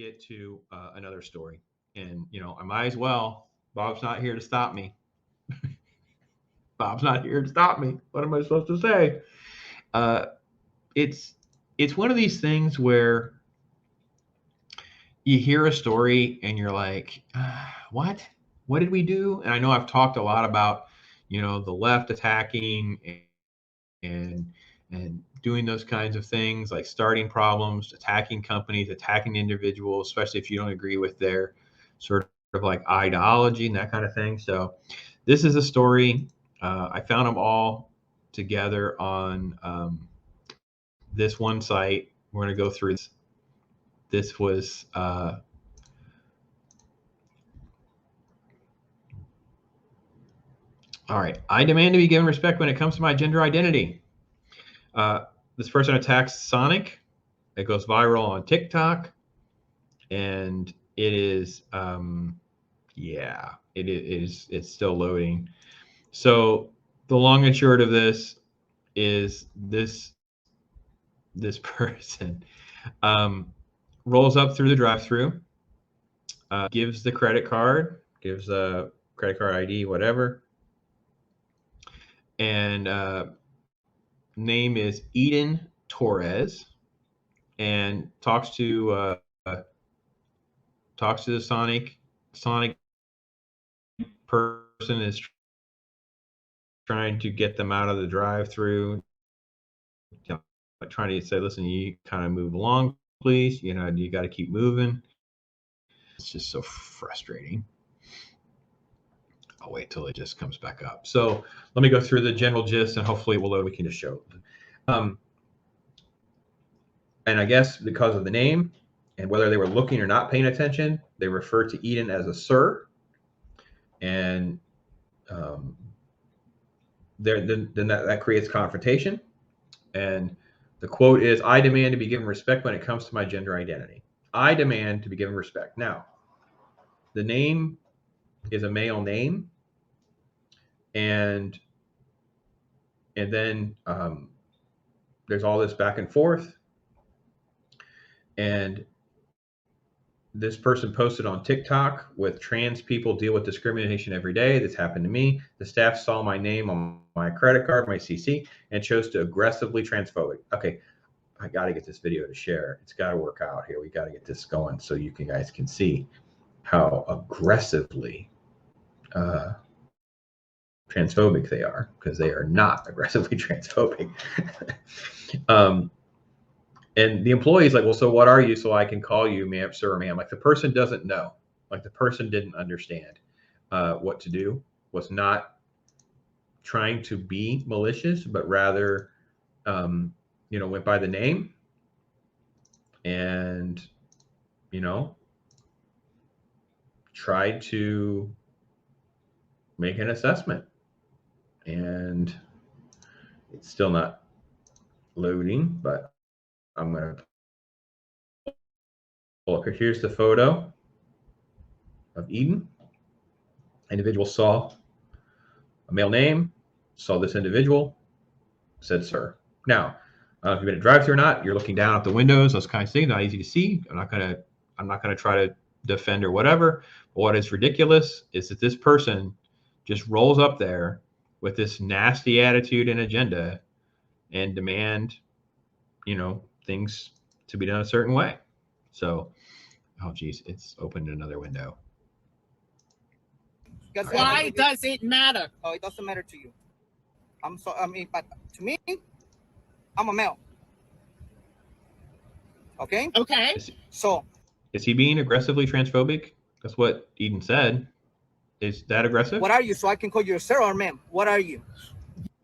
get to another story. And, you know, I might as well. Bob's not here to stop me. Bob's not here to stop me. What am I supposed to say? It's one of these things where you hear a story and you're like, what? What did we do? And I know I've talked a lot about, you know, the left attacking and doing those kinds of things, like starting problems, attacking companies, attacking individuals, especially if you don't agree with their sort of like ideology and that kind of thing. So this is a story. I found them all together on this one site. We're going to go through this. This was all right. I demand to be given respect when it comes to my gender identity. This person attacks SONIC. It goes viral on TikTok, and it is, yeah, it is. It's still loading. So the long and short of this is this person rolls up through the drive-through, gives the credit card, gives a credit card ID, whatever, and name is Eden Torres, and talks to the Sonic person, is trying to get them out of the drive-through, you know, trying to say, listen, you kind of move along, please. You know, you got to keep moving. It's just so frustrating. I'll wait till it just comes back up. So let me go through the general gist, and hopefully it will load. We can just show it. And I guess because of the name and whether they were looking or not paying attention, they refer to Eden as a sir. And then that creates confrontation. And the quote is, I demand to be given respect when it comes to my gender identity. I demand to be given respect. Now, the name is a male name. And then there's all this back and forth. And this person posted on TikTok with trans people deal with discrimination every day. This happened to me. The staff saw my name on my credit card, my CC, and chose to aggressively transphobic. Okay, I got to get this video to share. It's got to work out here. We got to get this going so you guys can see how aggressively transphobic they are, because they are not aggressively transphobic. And the employee is like, well, so what are you, so I can call you ma'am, sir, or ma'am? Like, the person doesn't know. Like, the person didn't understand what to do, was not trying to be malicious, but rather, you know, went by the name and, you know, tried to make an assessment. And it's still not loading, but I'm going to pull up here. Here's the photo of Eden. Individual saw a male name, saw this individual, said sir. Now, I don't know if you've been at drive-thru or not. You're looking down at the windows, those kinds of things, not easy to see. I'm not gonna try to defend or whatever. But what is ridiculous is that this person just rolls up there with this nasty attitude and agenda and demand, you know, things to be done a certain way. So, oh geez, it's opened another window. Why does it matter? Oh, it doesn't matter to you. But to me, I'm a male. Okay. Okay. So, is he being aggressively transphobic? That's what Eden said. Is that aggressive? What are you? So I can call you a sir or ma'am. What are you?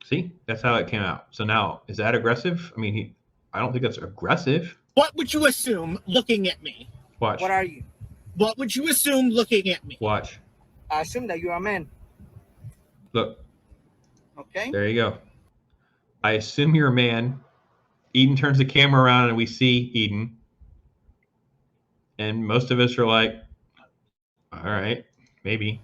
See, that's how it came out. So now, is that aggressive? I mean, I don't think that's aggressive. What would you assume looking at me? Watch. What are you? What would you assume looking at me? Watch. I assume that you're a man. Look. Okay. There you go. I assume you're a man. Eden turns the camera around and we see Eden. And most of us are like, all right, maybe.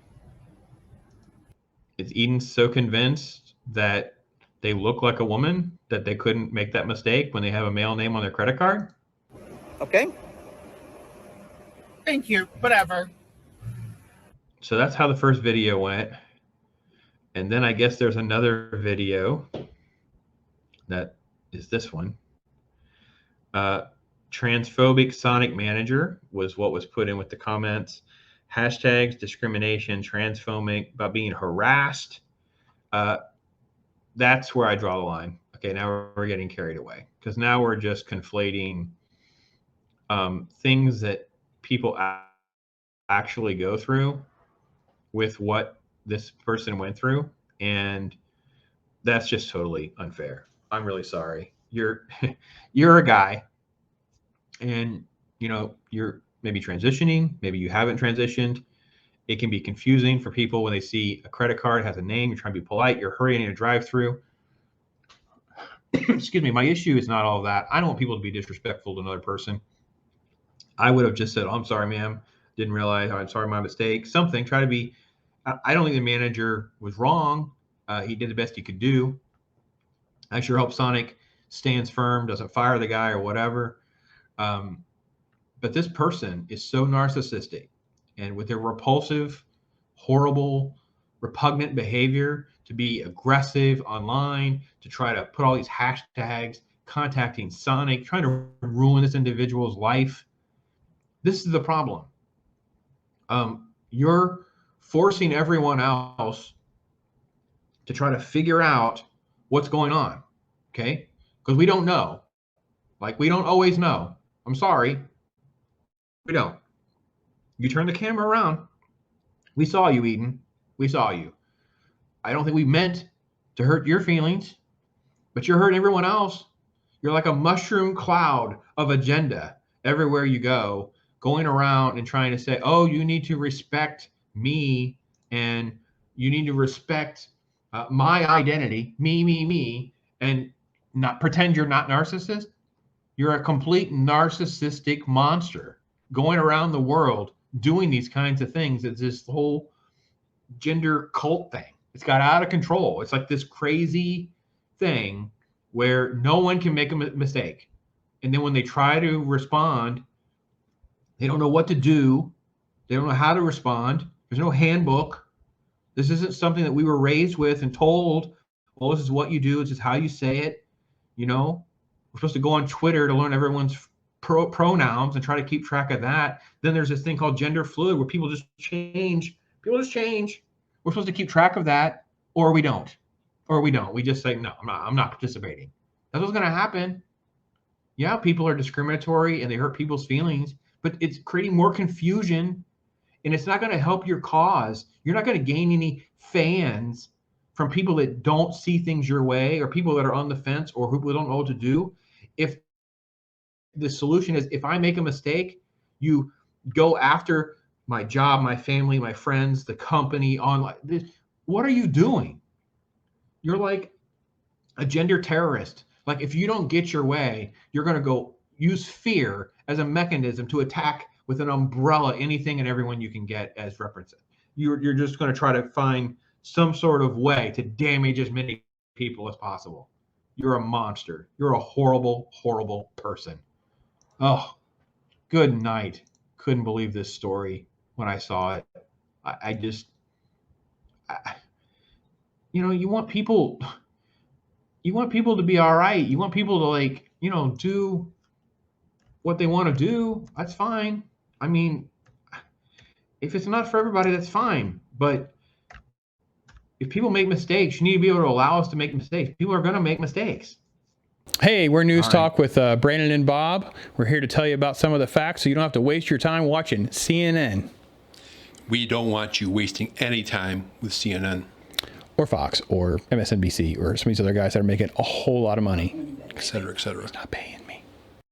Is Eden so convinced that they look like a woman that they couldn't make that mistake when they have a male name on their credit card? Okay. Thank you. Whatever. So that's how the first video went. And then I guess there's another video that is this one. Transphobic SONIC manager was what was put in with the comments. Hashtags, discrimination, transphobic, about being harassed. That's where I draw the line. Okay, now we're getting carried away because now we're just conflating things that people actually go through with what this person went through, and that's just totally unfair. I'm really sorry. You're a guy, and you're maybe transitioning, maybe you haven't transitioned. It can be confusing for people when they see a credit card has a name. You're trying to be polite. You're hurrying in a drive-through. Excuse me. My issue is not all of that. I don't want people to be disrespectful to another person. I would have just said, "Oh, I'm sorry, ma'am. Didn't realize. I'm sorry, my mistake." Something. Try to be. I don't think the manager was wrong. He did the best he could do. I sure hope Sonic stands firm, doesn't fire the guy or whatever. But this person is so narcissistic, and with their repulsive, horrible, repugnant behavior, to be aggressive online, to try to put all these hashtags, contacting Sonic, trying to ruin this individual's life. This is the problem. You're forcing everyone else to try to figure out what's going on, okay? Because we don't know. Like, we don't always know. I'm sorry. We don't. You turn the camera around. We saw you, Eden. We saw you. I don't think we meant to hurt your feelings, but you're hurting everyone else. You're like a mushroom cloud of agenda everywhere you go, going around and trying to say, oh, you need to respect me, and you need to respect my identity, me, and not pretend you're not narcissist. You're a complete narcissistic monster going around the world doing these kinds of things. It's this whole gender cult thing. It's got out of control. It's like this crazy thing where no one can make a mistake. And then when they try to respond, they don't know what to do. They don't know how to respond. There's no handbook. This isn't something that we were raised with and told, well, this is what you do. It's just how you say it. We're supposed to go on Twitter to learn everyone's pronouns and try to keep track of that. Then there's this thing called gender fluid where people just change. We're supposed to keep track of that, or we don't. We just say, no, I'm not participating. That's what's going to happen. Yeah, people are discriminatory and they hurt people's feelings, but it's creating more confusion, and it's not going to help your cause. You're not going to gain any fans from people that don't see things your way, or people that are on the fence, or who don't know what to do. If the solution is, if I make a mistake, you go after my job, my family, my friends, the company, online. What are you doing? You're like a gender terrorist. Like, if you don't get your way, you're going to go use fear as a mechanism to attack with an umbrella anything and everyone you can get as references. You're just going to try to find some sort of way to damage as many people as possible. You're a monster. You're a horrible, horrible person. Oh, good night. Couldn't believe this story when I saw it. You want people to be all right. You want people to do what they want to do. That's fine. I mean, if it's not for everybody, that's fine. But if people make mistakes, you need to be able to allow us to make mistakes. People are going to make mistakes. Hey, we're News Talk with Brandon and Bob. We're here to tell you about some of the facts so you don't have to waste your time watching CNN. We don't want you wasting any time with CNN. Or Fox, or MSNBC, or some of these other guys that are making a whole lot of money. Et cetera, et cetera. It's not paying.